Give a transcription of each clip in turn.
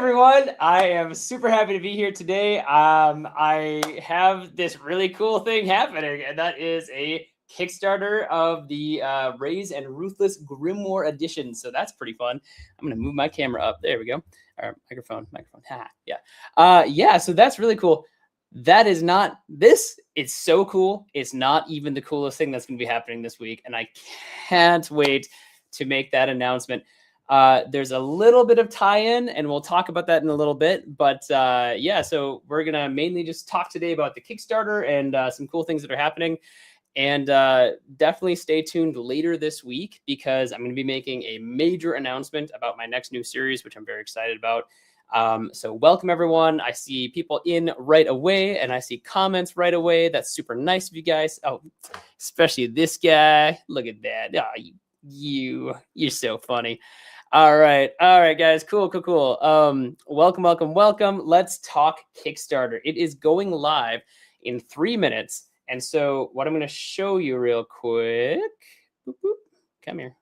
everyone. I am super happy to be here today. I have this really cool thing happening, and that is a Kickstarter of the Raise and Ruthless Grimoire edition. So that's pretty fun. I'm going to move my camera up. There we go. Or microphone. Ha, yeah. So that's really cool. That is not this. It's so cool. It's not even the coolest thing that's going to be happening this week, and I can't wait to make that announcement. There's a little bit of tie-in, and we'll talk about that in a little bit. But yeah, so we're going to mainly just talk today about the Kickstarter and some cool things that are happening. And definitely stay tuned later this week, because I'm going to be making a major announcement about my next new series, which I'm very excited about. So welcome, everyone. I see people in right away, and I see comments right away. That's super nice of you guys. Oh, especially this guy. Look at that. Oh, you're so funny. All right, guys. Cool. Welcome. Let's talk Kickstarter. It is going live in 3 minutes. And so what I'm going to show you real quick. Come here.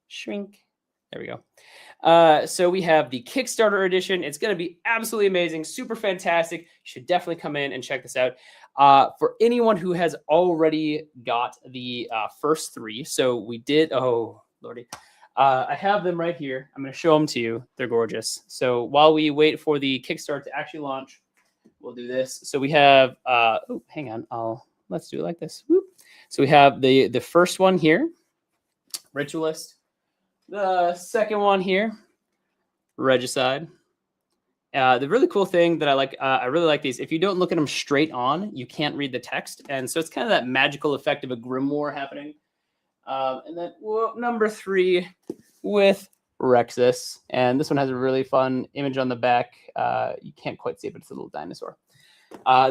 Shrink. There we go. So we have the Kickstarter edition. It's going to be absolutely amazing. Super fantastic. You should definitely come in and check this out. For anyone who has already got the first three. So we did. Oh, Lordy. I have them right here. I'm going to show them to you. They're gorgeous. So while we wait for the Kickstarter to actually launch, we'll do this. So we have, hang on. Let's do it like this. Whoop. So we have the first one here, Ritualist. The second one here, Regicide. The really cool thing that I like, I really like these. If you don't look at them straight on, you can't read the text. And so it's kind of that magical effect of a grimoire happening. And then number 3 with Rexus. And this one has a really fun image on the back. You can't quite see it, but it's a little dinosaur.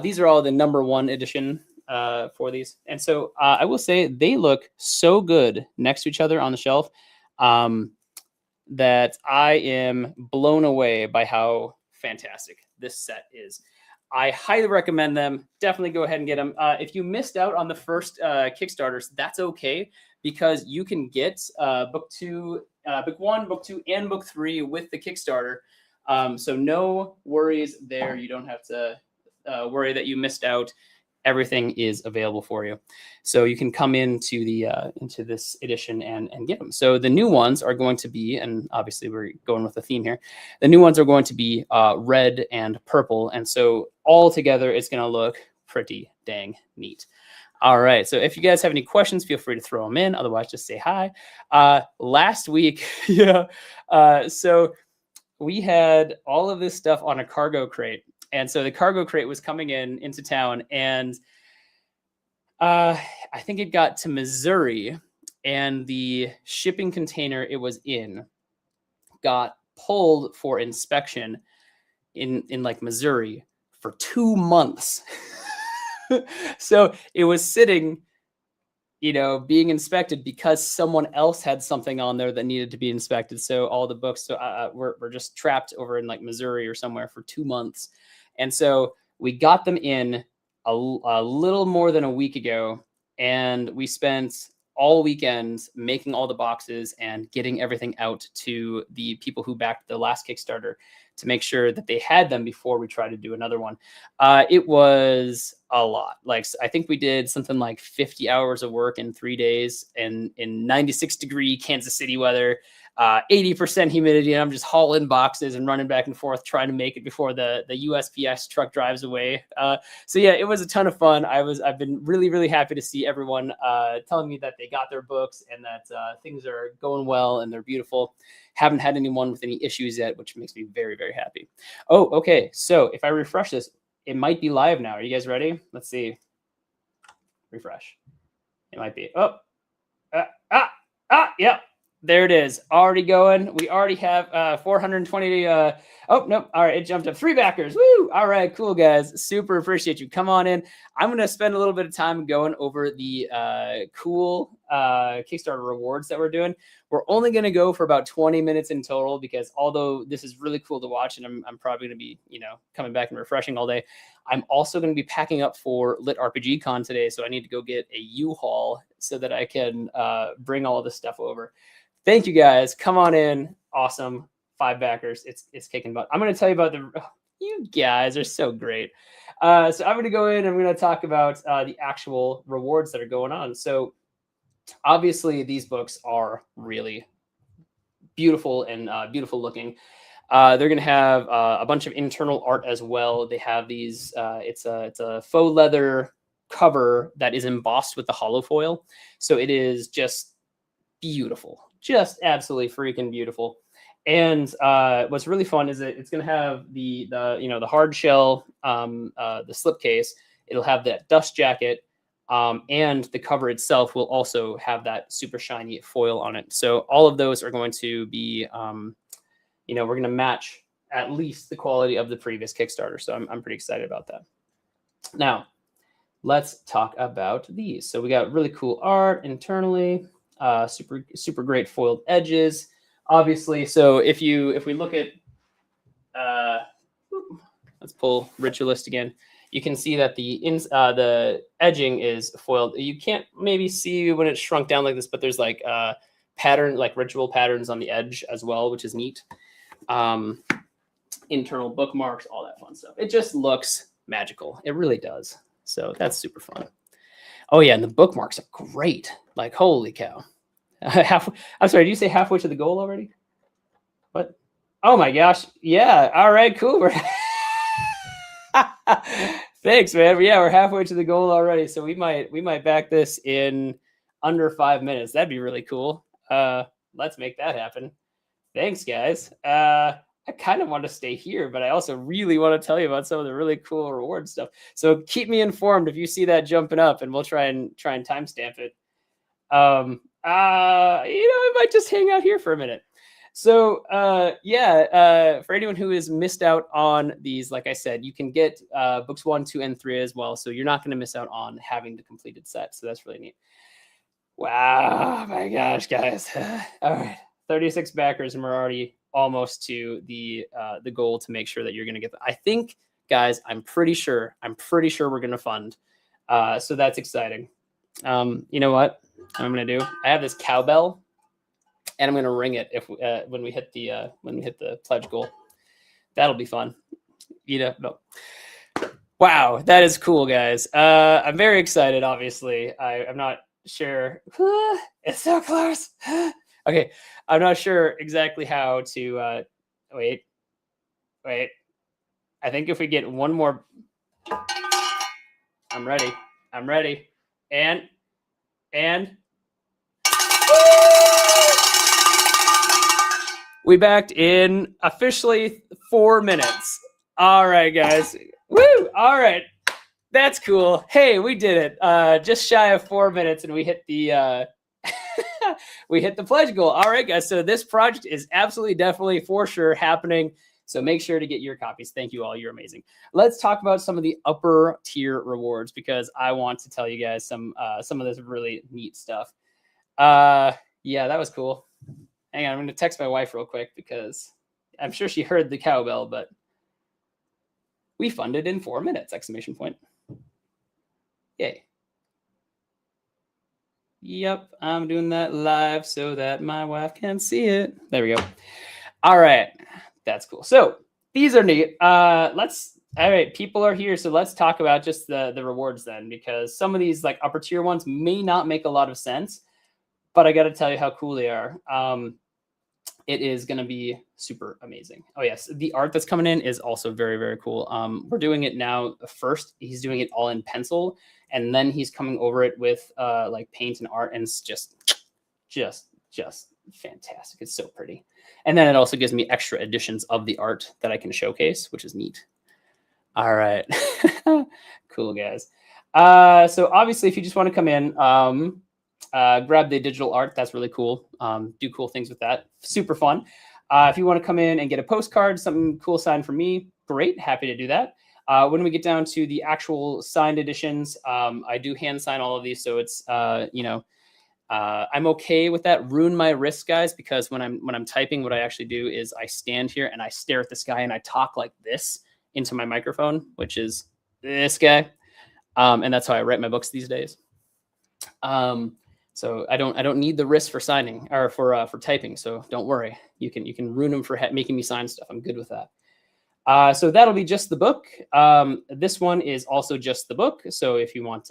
These are all the number 1 edition for these. And so I will say they look so good next to each other on the shelf that I am blown away by how fantastic this set is. I highly recommend them. Definitely go ahead and get them. If you missed out on the first Kickstarters, that's okay, because you can get book 1, book 2, and book 3 with the Kickstarter. So no worries there. You don't have to worry that you missed out. Everything is available for you. So you can come into this edition and get them. So the new ones are going to be, and obviously we're going with the theme here, the new ones are going to be red and purple. And so all together, it's going to look pretty dang neat. All right. So if you guys have any questions, feel free to throw them in. Otherwise, just say hi. Last week, so we had all of this stuff on a cargo crate. And so the cargo crate was coming into town, and I think it got to Missouri, and the shipping container it was in got pulled for inspection in like Missouri for 2 months. So it was sitting, being inspected because someone else had something on there that needed to be inspected. So all the books were just trapped over in like Missouri or somewhere for 2 months. And so we got them in a little more than a week ago, and we spent all weekend making all the boxes and getting everything out to the people who backed the last Kickstarter to make sure that they had them before we try to do another one. It was a lot. Like, I think we did something like 50 hours of work in 3 days, and in 96-degree Kansas City weather, 80% humidity, and I'm just hauling boxes and running back and forth trying to make it before the USPS truck drives away. So yeah, it was a ton of fun. I've been really, really happy to see everyone telling me that they got their books and that things are going well and they're beautiful. Haven't had anyone with any issues yet, which makes me very, very happy. Oh, okay. So if I refresh this, it might be live now. Are you guys ready? Let's see. Refresh. It might be. Oh, yeah. There it is. Already going. We already have 420. Oh, nope. All right. It jumped up 3 backers. Woo. All right. Cool, guys. Super appreciate you. Come on in. I'm going to spend a little bit of time going over the cool Kickstarter rewards that we're doing. We're only going to go for about 20 minutes in total, because although this is really cool to watch, and I'm probably going to be, coming back and refreshing all day, I'm also going to be packing up for Lit RPG Con today. So I need to go get a U-Haul so that I can bring all of this stuff over. Thank you guys. Come on in. Awesome. 5 backers. It's kicking butt. I'm going to tell you about you guys are so great. So I'm going to go in and I'm going to talk about the actual rewards that are going on. So obviously these books are really beautiful and beautiful looking. They're going to have a bunch of internal art as well. They have these, it's a faux leather cover that is embossed with the hollow foil. So it is just beautiful, just absolutely freaking beautiful. And what's really fun is that it's going to have the hard shell, the slipcase. It'll have that dust jacket, and the cover itself will also have that super shiny foil on it. So all of those are going to be, we're going to match at least the quality of the previous Kickstarter. So I'm pretty excited about that. Now, let's talk about these. So we got really cool art internally, super great foiled edges, obviously. So if we look at, let's pull Ritualist again. You can see that the edging is foiled. You can't maybe see when it's shrunk down like this, but there's like pattern, like ritual patterns on the edge as well, which is neat. Internal bookmarks, all that fun stuff. It just looks magical. It really does. So that's super fun. Oh yeah, and the bookmarks are great. Like, holy cow. I'm sorry, did you say halfway to the goal already? What? Oh my gosh. Yeah. All right, cool. Thanks, man. Yeah, we're halfway to the goal already. So we might back this in under 5 minutes. That'd be really cool. Let's make that happen. Thanks, guys. I kind of want to stay here, but I also really want to tell you about some of the really cool reward stuff. So keep me informed if you see that jumping up, and we'll try and timestamp it. I might just hang out here for a minute. So for anyone who has missed out on these, like I said, you can get books 1, 2, and 3 as well. So you're not going to miss out on having the completed set. So that's really neat. Wow, my gosh, guys. All right, 36 backers, and we're already almost to the goal to make sure that you're going to get. I think, guys, I'm pretty sure we're going to fund. So that's exciting. You know what I'm going to do? I have this cowbell, and I'm going to ring it when we hit the pledge goal. That'll be fun. No. Wow, that is cool, guys. I'm very excited. Obviously, I'm not sure. It's so close. Okay, I'm not sure exactly how to. Wait. I think if we get one more, I'm ready. And. We backed in officially 4 minutes. All right, guys. Woo! All right. That's cool. Hey, we did it. Just shy of 4 minutes, and we hit the we hit the pledge goal. All right, guys. So this project is absolutely, definitely, for sure happening. So make sure to get your copies. Thank you all. You're amazing. Let's talk about some of the upper tier rewards, because I want to tell you guys some of this really neat stuff. Yeah, that was cool. Hang on, I'm going to text my wife real quick, because I'm sure she heard the cowbell, but we funded in 4 minutes, ! Yay. Yep, I'm doing that live so that my wife can see it. There we go. All right, that's cool. So these are neat. All right, people are here, so let's talk about just the rewards then, because some of these like upper tier ones may not make a lot of sense, but I got to tell you how cool they are. It is going to be super amazing. Oh yes, the art that's coming in is also very, very cool. We're doing it now. First, he's doing it all in pencil, and then he's coming over it with like paint and art, and it's just fantastic. It's so pretty. And then it also gives me extra editions of the art that I can showcase, which is neat. All right, cool, guys. So obviously, if you just want to come in, grab the digital art. That's really cool. Do cool things with that. Super fun. If you want to come in and get a postcard, something cool signed from me, great. Happy to do that. When we get down to the actual signed editions, I do hand sign all of these. So it's, I'm okay with that. Ruin my wrist, guys, because when I'm typing, what I actually do is I stand here and I stare at this guy and I talk like this into my microphone, which is this guy. And that's how I write my books these days. So I don't need the wrist for signing or for typing. So don't worry. You can ruin them for making me sign stuff. I'm good with that. So that'll be just the book. This one is also just the book. So if you want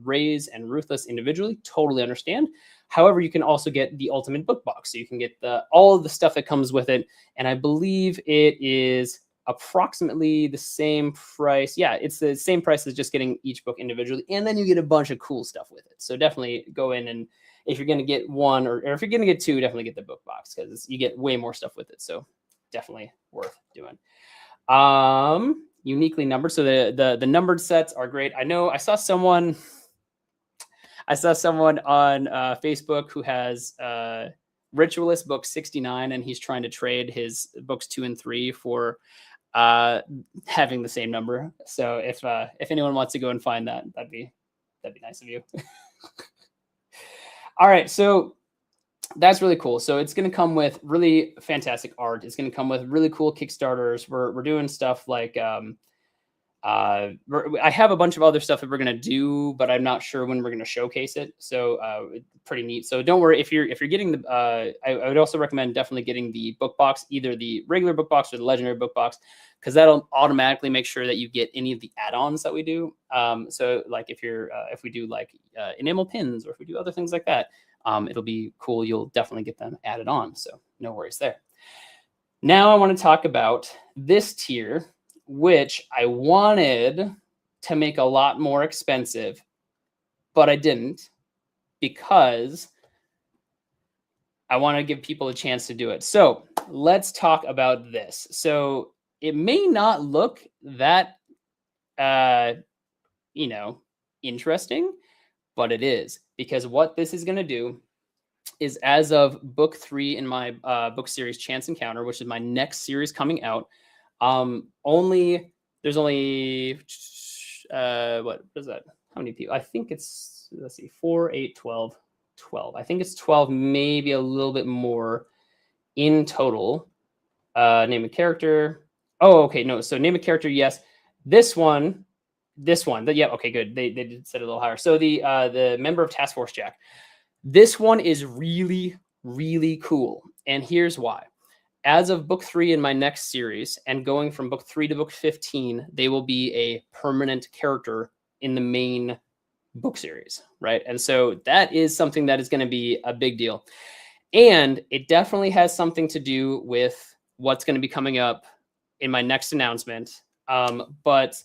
Raise and Ruthless individually, totally understand. However, you can also get the ultimate book box. So you can get all of the stuff that comes with it. And I believe it is approximately the same price. Yeah, it's the same price as just getting each book individually. And then you get a bunch of cool stuff with it. So definitely go in, and if you're going to get one or if you're going to get two, definitely get the book box because you get way more stuff with it. So definitely worth doing. Uniquely numbered. So the numbered sets are great. I know I saw someone on Facebook who has Ritualist book 69, and he's trying to trade his books 2 and 3 for having the same number. So if anyone wants to go and find that, that'd be nice of you. All right, so that's really cool. So it's going to come with really fantastic art. It's going to come with really cool Kickstarters. We're doing stuff like I have a bunch of other stuff that we're going to do, but I'm not sure when we're going to showcase it. So pretty neat. So don't worry if you're getting the. I would also recommend definitely getting the book box, either the regular book box or the legendary book box, because that'll automatically make sure that you get any of the add-ons that we do. So like if we do like enamel pins, or if we do other things like that. It'll be cool. You'll definitely get them added on. So no worries there. Now I want to talk about this tier, which I wanted to make a lot more expensive, but I didn't, because I want to give people a chance to do it. So let's talk about this. So it may not look that, interesting, but it is, because what this is going to do is, as of book 3 in my book series Chance Encounter, which is my next series coming out, there's only what is that? How many people? I think it's, let's see, 4, 8, 12. I think it's 12, maybe a little bit more in total. Name a character. Oh, okay, no. So name a character, yes. This one. Yeah, okay, good. They did set it a little higher. So the member of Task Force Jack. This one is really, really cool. And here's why. As of book 3 in my next series, and going from book 3 to book 15, they will be a permanent character in the main book series, right? And so that is something that is going to be a big deal. And it definitely has something to do with what's going to be coming up in my next announcement. But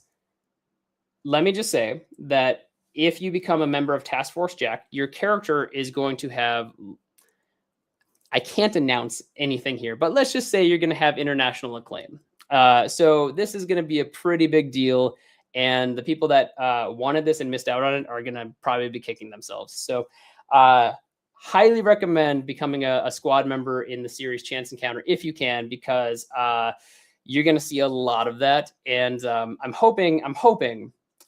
let me just say that if you become a member of Task Force Jack, your character is going to have, I can't announce anything here, but let's just say you're going to have international acclaim. So this is going to be a pretty big deal. And the people that wanted this and missed out on it are going to probably be kicking themselves. So highly recommend becoming a squad member in the series Chance Encounter if you can, because you're going to see a lot of that. And I'm hoping,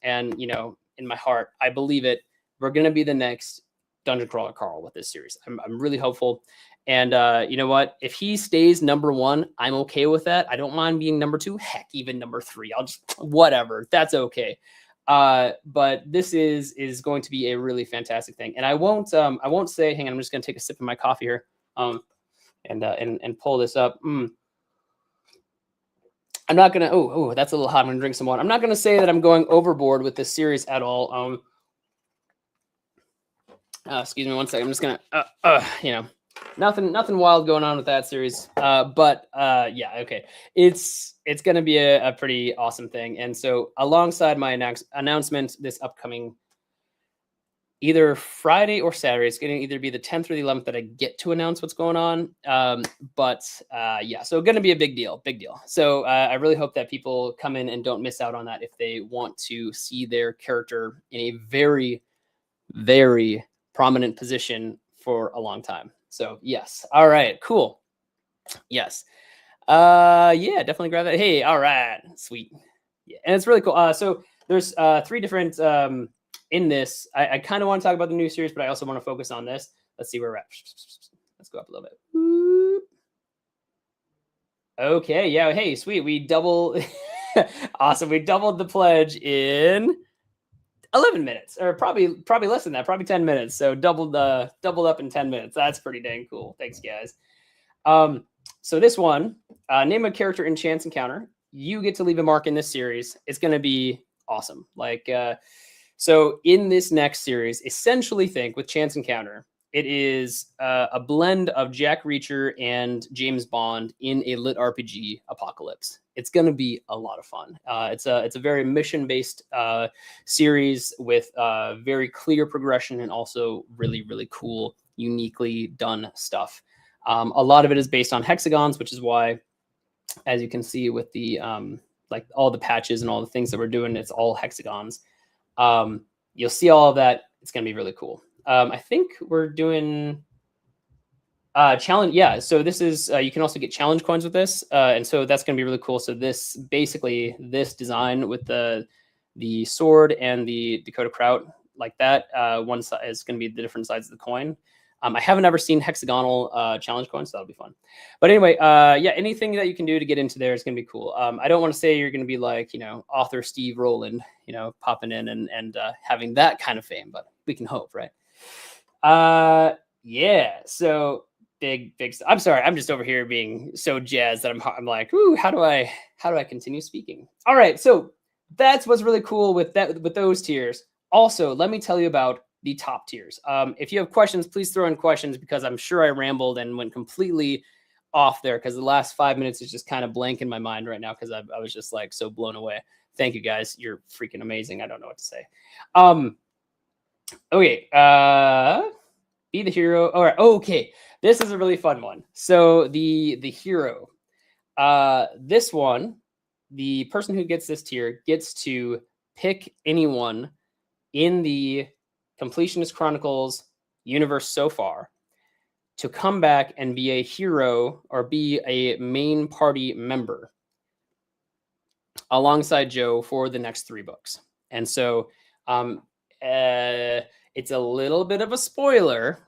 and in my heart, I believe it, we're going to be the next Dungeon Crawler Carl with this series. I'm really hopeful. And you know what? If he stays number 1, I'm okay with that. I don't mind being number 2. Heck, even number 3. I'll just, whatever. That's okay. But this is going to be a really fantastic thing. And I won't say, hang on, I'm just going to take a sip of my coffee here. And pull this up. I'm not going to, oh, that's a little hot. I'm going to drink some water. I'm not going to say that I'm going overboard with this series at all. Excuse me one second. I'm just going to, nothing wild going on with that series. But yeah, okay. It's going to be a pretty awesome thing. And so alongside my announcement this upcoming either Friday or Saturday, it's going to either be the 10th or the 11th that I get to announce what's going on. But yeah, so going to be a big deal. So I really hope that people come in and don't miss out on that if they want to see their character in a very, very prominent position for a long time. So yes. All right, cool. Yes. Yeah, definitely grab that. Hey, all right, sweet. Yeah, and it's really cool. So there's 3 different in this. I kind of want to talk about the new series, but I also want to focus on this. Let's see where we're at. Let's go up a little bit. Okay, yeah, hey, sweet. We double awesome. We doubled the pledge in 11 minutes, or probably less than that, probably 10 minutes. So doubled up in 10 minutes. That's pretty dang cool. Thanks, guys. So this one, name a character in Chance Encounter. You get to leave a mark in this series. It's going to be awesome. Like, so in this next series, essentially think with Chance Encounter, it is a blend of Jack Reacher and James Bond in a lit RPG apocalypse. It's going to be a lot of fun. It's a very mission-based series with very clear progression and also really, really cool, uniquely done stuff. A lot of it is based on hexagons, which is why, as you can see with the like all the patches and all the things that we're doing, it's all hexagons. You'll see all of that. It's going to be really cool. I think we're doing challenge. Yeah. So this is, you can also get challenge coins with this. And so that's going to be really cool. So this basically this design with the sword and the Dakota Kraut like that, one side is going to be the different sides of the coin. I haven't ever seen hexagonal challenge coins, so that'll be fun. But anyway, yeah, anything that you can do to get into there is going to be cool. I don't want to say you're going to be like, author Steve Rowland, popping in and having that kind of fame, but we can hope, right? Yeah, so big. I'm sorry, I'm just over here being so jazzed that I'm like, ooh, how do I continue speaking? All right, so that's what's really cool with those tiers. Also, let me tell you about the top tiers. If you have questions, please throw in questions because I'm sure I rambled and went completely off there because the last 5 minutes is just kind of blank in my mind right now because I was just like so blown away. Thank you guys. You're freaking amazing. I don't know what to say. Okay. Be the hero. All right. Okay. This is a really fun one. So the hero, this one, the person who gets this tier gets to pick anyone in the Completionist Chronicles universe so far to come back and be a hero or be a main party member alongside Joe for the next 3 books. And so it's a little bit of a spoiler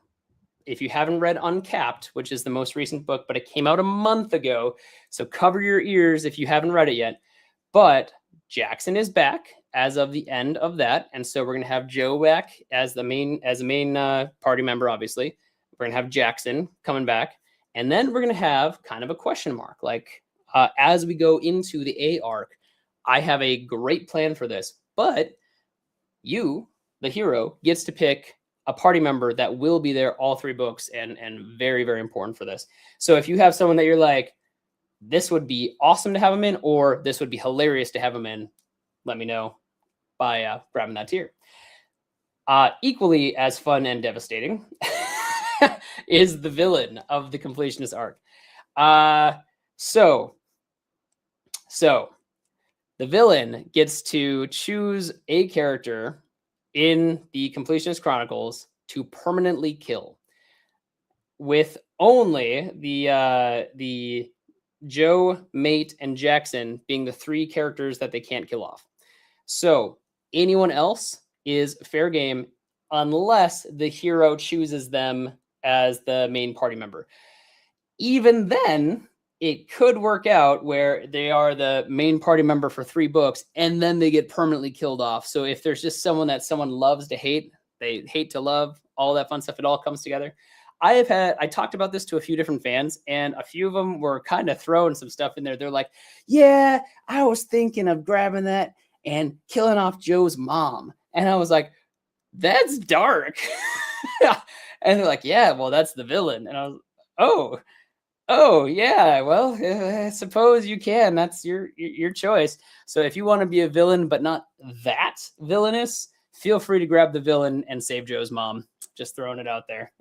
if you haven't read Uncapped, which is the most recent book, but it came out a month ago. So cover your ears if you haven't read it yet. But Jackson is back as of the end of that. And so we're going to have Joe back as the main party member, obviously. We're going to have Jackson coming back. And then we're going to have kind of a question mark. Like, as we go into the A arc, I have a great plan for this. But you, the hero, gets to pick a party member that will be there all 3 books and very, very important for this. So if you have someone that you're like, this would be awesome to have them in, or this would be hilarious to have them in, let me know by grabbing that tier. Equally as fun and devastating is the villain of the Completionist arc. So the villain gets to choose a character in the Completionist Chronicles to permanently kill, with only the Joe, Mate, and Jackson being the 3 characters that they can't kill off. So anyone else is fair game unless the hero chooses them as the main party member. Even then, it could work out where they are the main party member for 3 books and then they get permanently killed off. So if there's just someone that someone loves to hate, they hate to love, all that fun stuff, it all comes together. I talked about this to a few different fans, and a few of them were kind of throwing some stuff in there. They're like, yeah, I was thinking of grabbing that and killing off Joe's mom. And I was like, that's dark. And they're like, yeah, well, that's the villain. And I was, oh yeah, well, I suppose you can. That's your choice. So if you want to be a villain, but not that villainous, feel free to grab the villain and save Joe's mom. Just throwing it out there.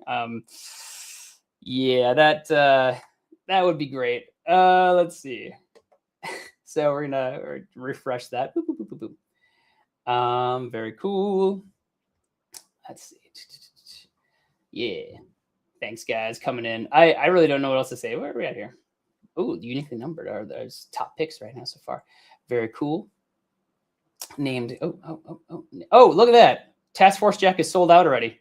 Yeah, that would be great. Let's see. So we're gonna refresh that. Boop, boop, boop, boop. Very cool. Let's see. Yeah. Thanks, guys, coming in. I really don't know what else to say. Where are we at here? Oh, uniquely numbered are those top picks right now so far. Very cool. Named. Oh, look at that. Task Force Jack is sold out already.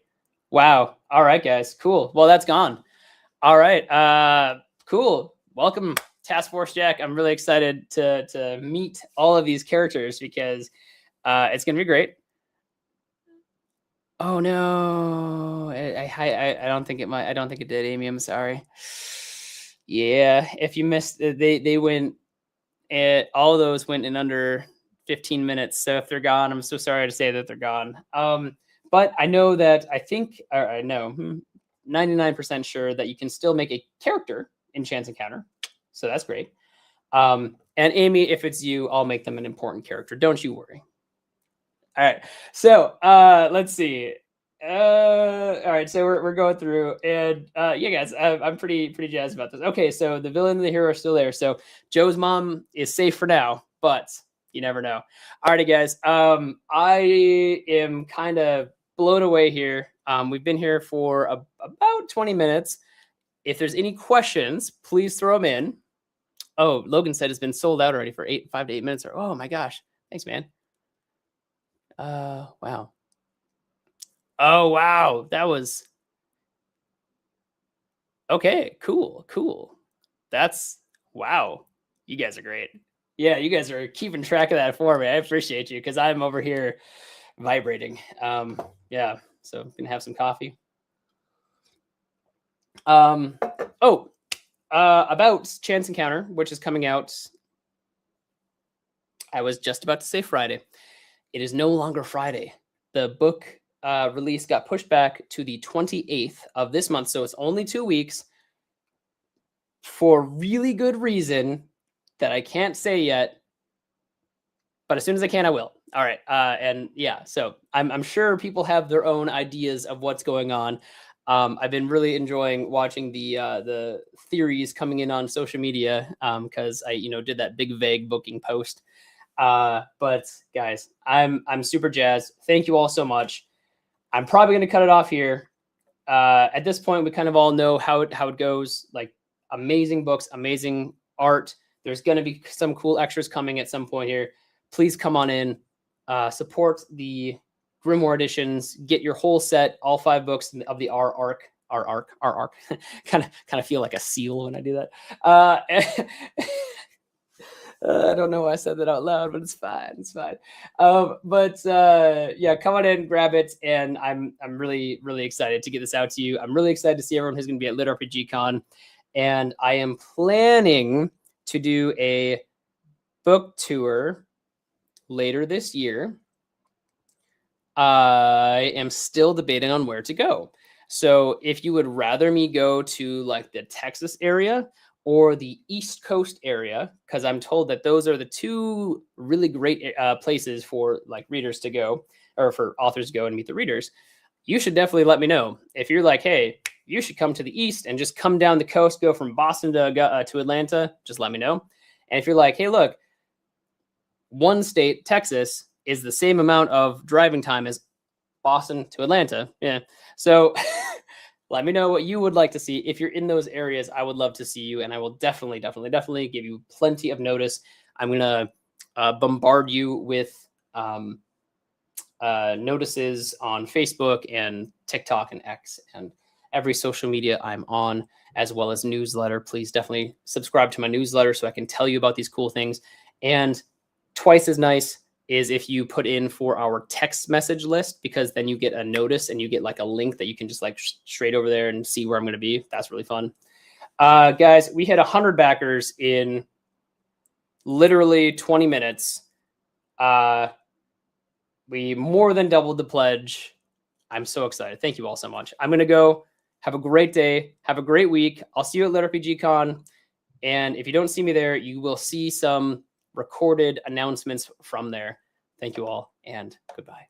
Wow. All right, guys. Cool. Well, that's gone. All right. Cool. Welcome, Task Force Jack. I'm really excited to meet all of these characters because it's going to be great. Oh no, I don't think it might. I don't think it did, Amy. I'm sorry. Yeah, if you missed, they went. All of those went in under 15 minutes. So if they're gone, I'm so sorry to say that they're gone. But I know that or I know 99% sure that you can still make a character in Chance Encounter. So that's great. And Amy, if it's you, I'll make them an important character. Don't you worry. All right. So let's see. All right. So we're going through, and yeah, guys, I'm pretty jazzed about this. Okay, so the villain and the hero are still there. So Joe's mom is safe for now, but you never know. All right, guys. I am kind of blown away here. We've been here for about 20 minutes. If there's any questions, please throw them in. Oh, Logan said it's been sold out already for 5 to 8 minutes. Or oh my gosh, thanks, man. Wow. Oh, wow. That was okay. Cool. That's wow. You guys are great. Yeah, you guys are keeping track of that for me. I appreciate you because I'm over here vibrating. Yeah, so I'm gonna have some coffee. About Chance Encounter, which is coming out. I was just about to say Friday. It is no longer Friday. The book release got pushed back to the 28th of this month. So it's only 2 weeks for really good reason that I can't say yet. But as soon as I can, I will. All right. And yeah, so I'm sure people have their own ideas of what's going on. I've been really enjoying watching the theories coming in on social media because I did that big vague booking post. But guys, I'm super jazzed. Thank you all so much. I'm probably going to cut it off here. At this point, we kind of all know how it goes. Like amazing books, amazing art. There's going to be some cool extras coming at some point here. Please come on in, support the Grimoire editions. Get your whole set, all 5 books of the R arc. kind of feel like a seal when I do that. I don't know why I said that out loud, but it's fine. It's fine. Yeah, come on in, grab it, and I'm really excited to get this out to you. I'm really excited to see everyone who's going to be at Lit RPG Con, and I am planning to do a book tour later this year. I am still debating on where to go. So if you would rather me go to like the Texas area or the East Coast area, because I'm told that those are the 2 really great places for like readers to go, or for authors to go and meet the readers, you should definitely let me know. If you're like, hey, you should come to the East and just come down the coast, go from Boston to Atlanta, just let me know. And if you're like, hey, look, one state, Texas, is the same amount of driving time as Boston to Atlanta. Yeah. So let me know what you would like to see. If you're in those areas, I would love to see you, and I will definitely give you plenty of notice. I'm going to bombard you with notices on Facebook and TikTok and X and every social media I'm on, as well as newsletter. Please definitely subscribe to my newsletter so I can tell you about these cool things. And twice as nice is if you put in for our text message list, because then you get a notice and you get like a link that you can just like straight over there and see where I'm going to be. That's really fun. Guys, we hit 100 backers in literally 20 minutes. We more than doubled the pledge. I'm so excited. Thank you all so much. I'm going to go. Have a great day. Have a great week. I'll see you at Lit RPG Con. And if you don't see me there, you will see some recorded announcements from there. Thank you all, and goodbye.